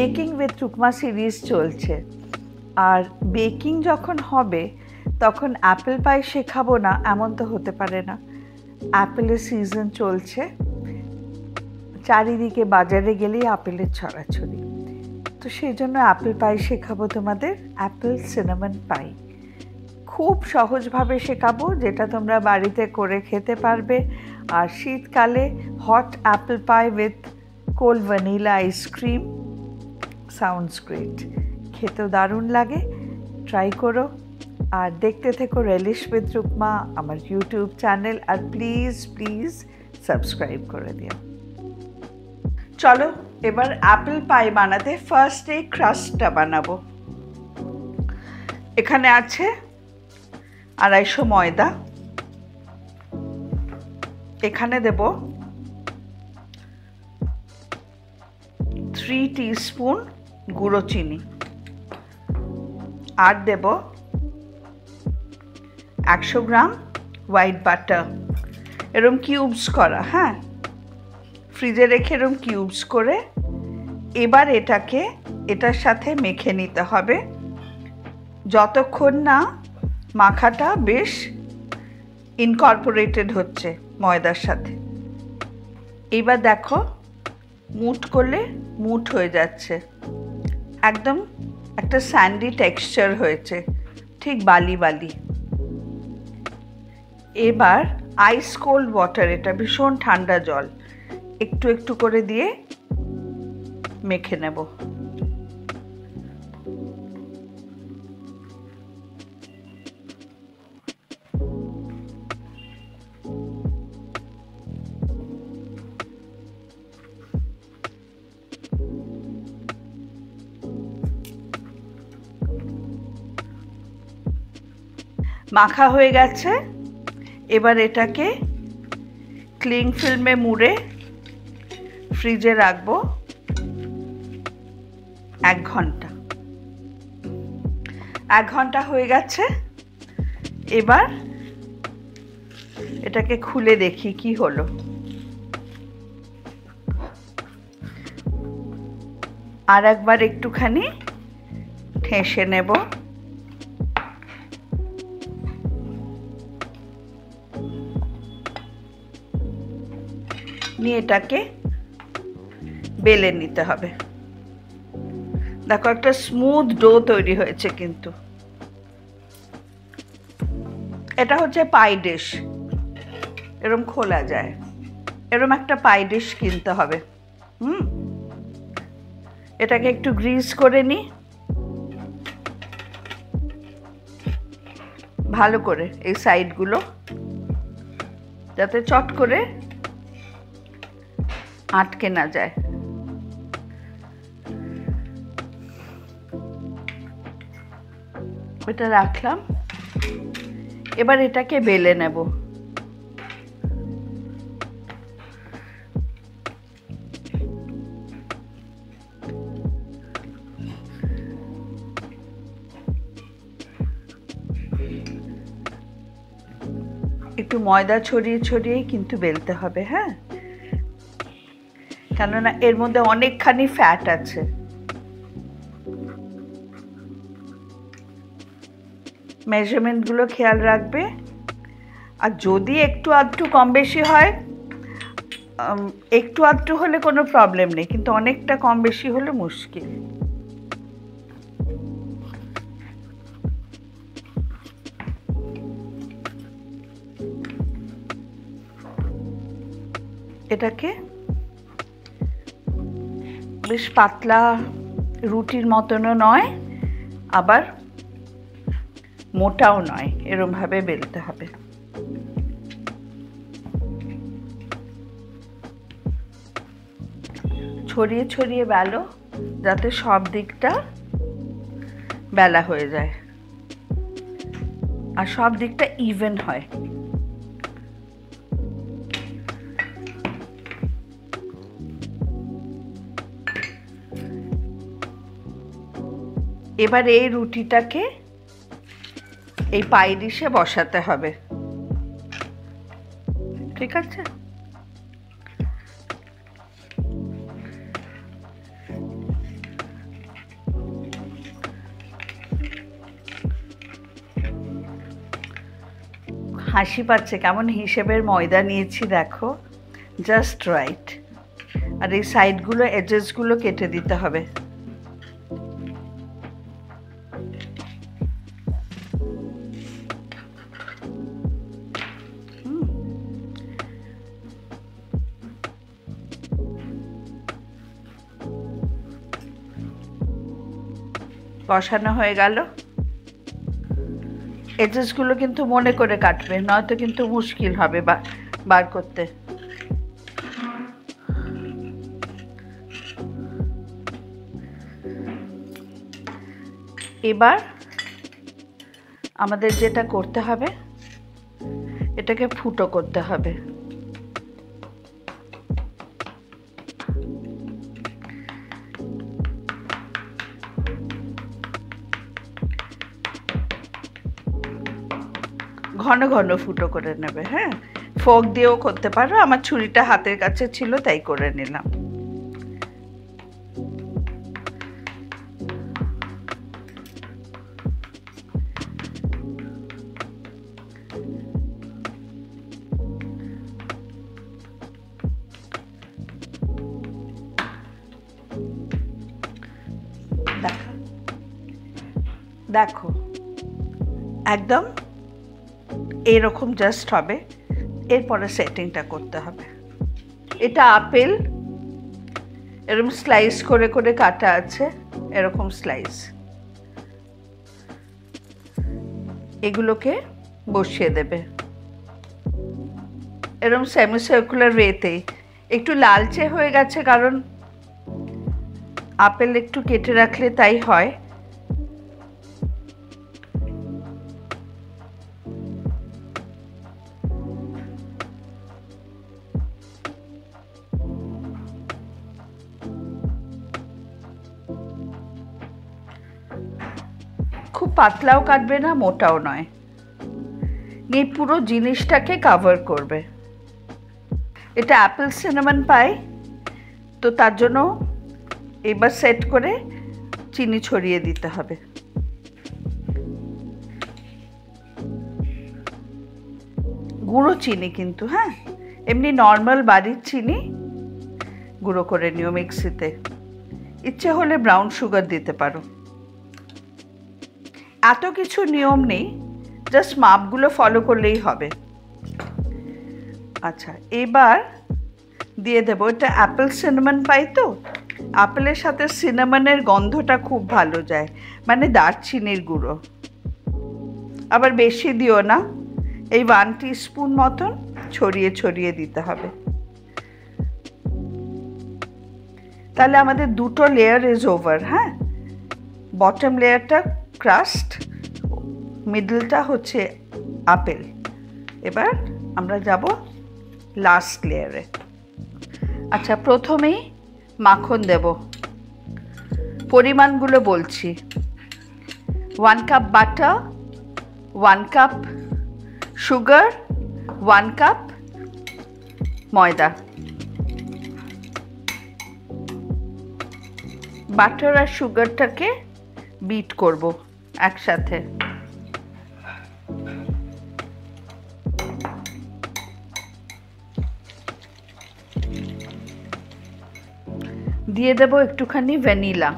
Baking with Rukma series চলছে, আর baking যখন হবে তখন অ্যাপেল পাই শেখাবো না এমন তো হতে পারে না। অ্যাপেলের সিজন চলছে, চারিদিকে বাজারে গেলেই আপেলের ছড়াছড়ি, তো সেই জন্য অ্যাপেল পাই শেখাবো তোমাদের, অ্যাপেল সিনামন পাই। খুব সহজভাবে শেখাবো, যেটা তোমরা বাড়িতে করে খেতে পারবে। আর শীতকালে hot apple pie with cold vanilla ice cream sounds great, খেতেও দারুণ লাগে। ট্রাই করো আর দেখতে থেকো রেলিশ উইথ রুকমা, আমার ইউটিউব চ্যানেল, আর প্লিজ প্লিজ সাবস্ক্রাইব করে দিও। চলো এবার অ্যাপেল পাই বানাতে ফার্স্টে ক্রাস্টটা বানাবো। এখানে আছে 250 ময়দা, এখানে দেব 3 টিস্পুন গুঁড়ো চিনি, আর দেব 100 গ্রাম হোয়াইট বাটার, এরম কিউবস করা, হ্যাঁ, ফ্রিজে রেখে এরম কিউবস করে। এবার এটাকে এটার সাথে মেখে নিতে হবে যতক্ষণ না মাখাটা বেশ ইনকর্পোরেটেড হচ্ছে ময়দার সাথে। এবার দেখো মুট করলে মুট হয়ে যাচ্ছে, একদম একটা স্যান্ডি টেক্সচার হয়েছে, ঠিক বালি বালি। এবার আইস কোল্ড ওয়াটার, এটা ভীষণ ঠান্ডা জল, একটু একটু করে দিয়ে মেখে নেব। মাখা হয়ে গেছে, এবার এটাকে ক্লিং ফিল্মে মুড়ে ফ্রিজে রাখবো 1 ঘন্টা। 1 ঘন্টা হয়ে গেছে, এবার এটাকে খুলে দেখি কি হলো। আর একবার একটুখানি ঠেসে নেব। নিয়ে এটাকে বেলে নিতে হবে। দেখো একটা স্মুথ ডো তৈরি হয়েছে, কিন্তু এটা হচ্ছে পাই ডিশ, এরম খোলা যায়, এরম একটা পাই ডিশ কিনতে হবে। এটাকে একটু গ্রিস করে নিই ভালো করে, এই সাইডগুলো যাতে চট করে আটকে না যায়। এটা রাখলাম, এবার এটাকে বেলে নেব। একটু ময়দা ছড়িয়ে ছড়িয়েই কিন্তু বেলতে হবে, হ্যাঁ, কেননা এর মধ্যে অনেকখানি ফ্যাট আছে। মেজারমেন্টগুলো খেয়াল রাখবে, আর যদি একটু আধটু কম বেশি হয়, একটু আধটু হলে কোনো প্রবলেম নেই, কিন্তু অনেকটা কম বেশি হলে মুশকিল। এটাকে বেশ পাতলা রুটির মতনও নয়, আবার মোটাও নয়, এরম ভাবে বেলতে হবে। ছড়িয়ে ছড়িয়ে বেলো যাতে সব দিকটা বেলা হয়ে যায় আর সব দিকটা ইভেন হয়। এবার এই রুটিটাকে এই পাই ডিশে বসাতে হবে, ঠিক আছে? হাসি পাচ্ছে, কেমন হিসেবের ময়দা নিয়েছি দেখো, জাস্ট রাইট। আর এই সাইডগুলো, এজেসগুলো কেটে দিতে হবে। বসানো হয়ে গেল। এজেসগুলো কিন্তু মনে করে কাটবে, নয়তো কিন্তু মুশকিল হবে বার করতে। এবার আমাদের যেটা করতে হবে, এটাকে ফুটো করতে হবে। ঘন ঘন ফুটো করে নেবে। হ্যাঁ, ফোক দিয়েও করতে পারো, আমার ছুরিটা হাতের কাছে ছিল তাই করে নিলাম। দেখো একদম এরকম জাস্ট হবে। এরপরে সেটিংটা করতে হবে। এটা আপেল, এরকম স্লাইস করে করে কাটা আছে, এরকম স্লাইস। এগুলোকে বসিয়ে দেবে এরকম সেমি সার্কুলার ওয়েতে। একটু লালচে হয়ে গেছে কারণ আপেল একটু কেটে রাখলে তাই হয়। খুব পাতলাও কাটবে না, মোটাও নয়, এই পুরো জিনিসটাকে কভার করবে। এটা অ্যাপেল সিনামন পাই, তো তার জন্য এবার সেট করে চিনি ছড়িয়ে দিতে হবে। গুঁড়ো চিনি কিন্তু, হ্যাঁ, এমনি নর্মাল বাড়ির চিনি গুঁড়ো করে নিও মিক্সিতে। ইচ্ছে হলে ব্রাউন সুগার দিতে পারো। এত কিছু নিয়ম নেই, জাস্ট মাপগুলো ফলো করলেই হবে। আচ্ছা, এবার দিয়ে দেবো, এটা অ্যাপেল সিনামন পাই তো, আপেলের সাথে সিনামনের গন্ধটা খুব ভালো যায়, মানে দারচিনির গুঁড়ো। আবার বেশি দিও না, এই 1 টিস্পুন মতন ছড়িয়ে ছড়িয়ে দিতে হবে। তাহলে আমাদের দুটো লেয়ার ইজ ওভার। হ্যাঁ, বটম লেয়ারটা ক্রাস্ট, মিডলটা হচ্ছে আপেল। এবার আমরা যাব লাস্ট লেয়ারে। আচ্ছা, প্রথমেই মাখন দেব। পরিমাণগুলো বলছি, 1 cup butter, 1 cup sugar, 1 cup ময়দা। বাটার আর সুগারটাকে বিট করব একসাথে। দিয়ে দেব একটুখানি vanilla,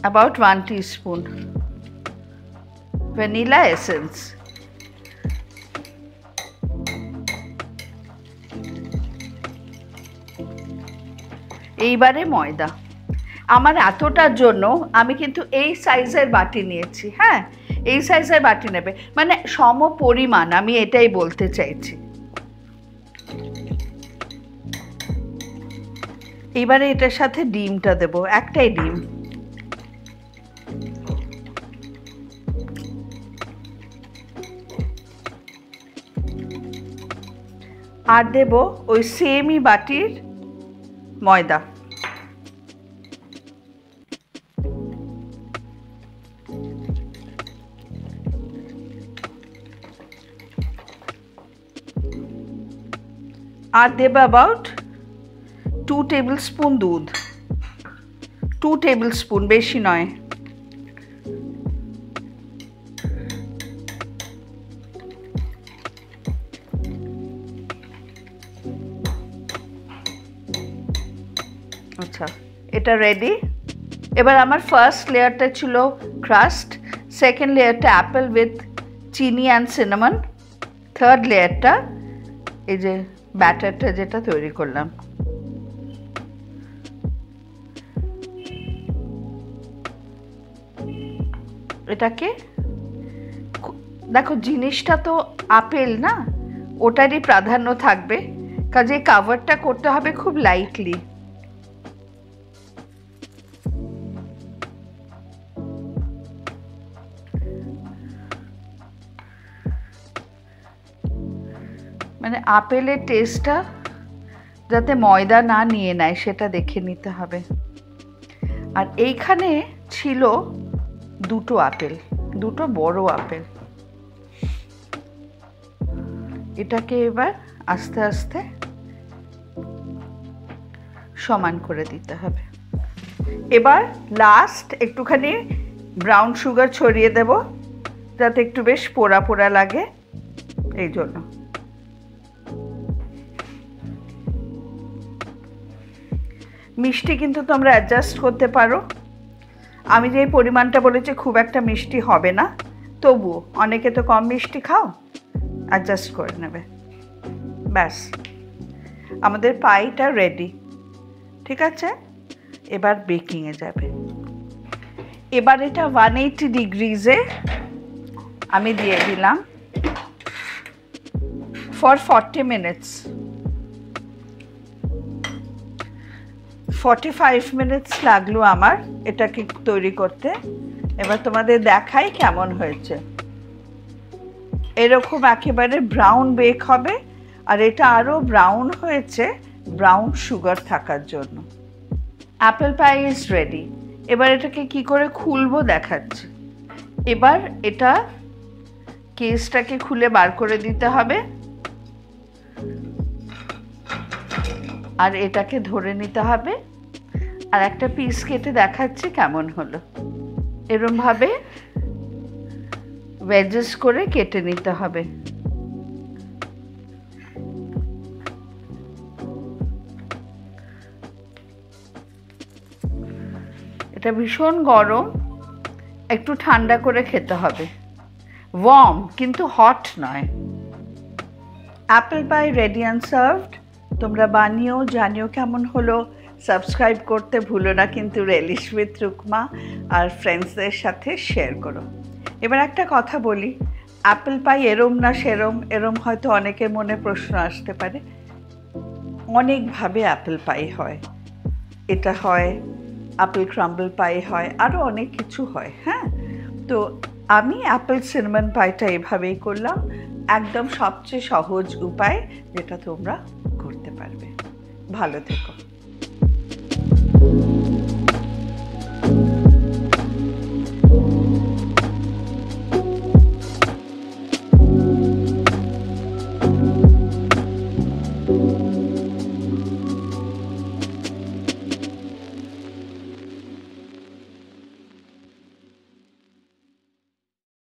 about 1 teaspoon vanilla essence। এইবারে ময়দা। আমার এতটার জন্য আমি কিন্তু এই সাইজের বাটি নিয়েছি। হ্যাঁ, এই সাইজের বাটি নেবে, মানে সম পরিমাণ, আমি এটাই বলতে চাইছি। এবারে এটার সাথে ডিমটা দেব, একটাই ডিম। আর দেব ওই সেমই বাটির ময়দা। আর দেব অ্যাবাউট 2 টেবিলস্পুন দুধ, 2 টেবিলস্পুন, বেশি নয়। আচ্ছা, এটা রেডি। এবার আমার ফার্স্ট লেয়ারটা ছিল ক্রাস্ট, সেকেন্ড লেয়ারটা অ্যাপেল উইথ চিনি অ্যান্ড সিনামন, থার্ড লেয়ারটা এই যে ব্যাটারটা যেটা তৈরি করলাম। এটাকে দেখো, জিনিসটা তো আপেল না, ওটারই প্রাধান্য থাকবে, কাজে কাভারটা করতে হবে খুব লাইটলি। মানে আপেলের টেস্টটা যাতে ময়দা না নিয়ে নেয় সেটা দেখে নিতে হবে। আর এইখানে ছিল দুটো আপেল, দুটো বড় আপেল। এটাকে এবার আস্তে আস্তে সমান করে দিতে হবে। এবার লাস্ট একটুখানি ব্রাউন সুগার ছড়িয়ে দেব, যাতে একটু বেশ পোড়া পোড়া লাগে, এই জন্য। মিষ্টি কিন্তু তোমরা অ্যাডজাস্ট করতে পারো। আমি যে পরিমাণটা বলেছি খুব একটা মিষ্টি হবে না, তবুও অনেকে তো কম মিষ্টি খাও, অ্যাডজাস্ট করে নেবে। ব্যাস, আমাদের পাইটা রেডি। ঠিক আছে, এবার বেকিংয়ে যাবে। এবার এটা 180 ডিগ্রিজে আমি দিয়ে দিলাম ফর 40 মিনিটস। 45 মিনিটস লাগলো আমার এটাকে তৈরি করতে। এবার তোমাদের দেখাই কেমন হয়েছে। এরকম একেবারে ব্রাউন বেক হবে, আর এটা আরও ব্রাউন হয়েছে ব্রাউন সুগার থাকার জন্য। Apple pie is ready. এবার এটাকে কি করে খুলবো দেখাচ্ছি। এবার এটা কেসটাকে খুলে বার করে দিতে হবে, আর এটাকে ধরে নিতে হবে, আর একটা পিস কেটে দেখাচ্ছি কেমন হলো। এরমভাবে ওয়েজেস করে কেটে নিতে হবে। এটা ভীষণ গরম, একটু ঠান্ডা করে খেতে হবে, ওয়ার্ম কিন্তু হট নয়। Apple pie ready and served. তোমরা বানিও, জানিও কেমন হলো। সাবস্ক্রাইব করতে ভুলো না কিন্তু রেলিশ উইথ রুকমা, আর ফ্রেন্ডসদের সাথে শেয়ার করো। এবার একটা কথা বলি, অ্যাপেল পাই এরম না সেরম, এরম হয়তো অনেকের মনে প্রশ্ন আসতে পারে। অনেকভাবে অ্যাপেল পাই হয়, এটা হয়, অ্যাপেল ক্রাম্বল পাই হয়, আরও অনেক কিছু হয়। হ্যাঁ, তো আমি অ্যাপেল সিনামন পাইটা এভাবেই করলাম, একদম সবচেয়ে সহজ উপায় যেটা তোমরা করতে পারবে। ভালো থেকো।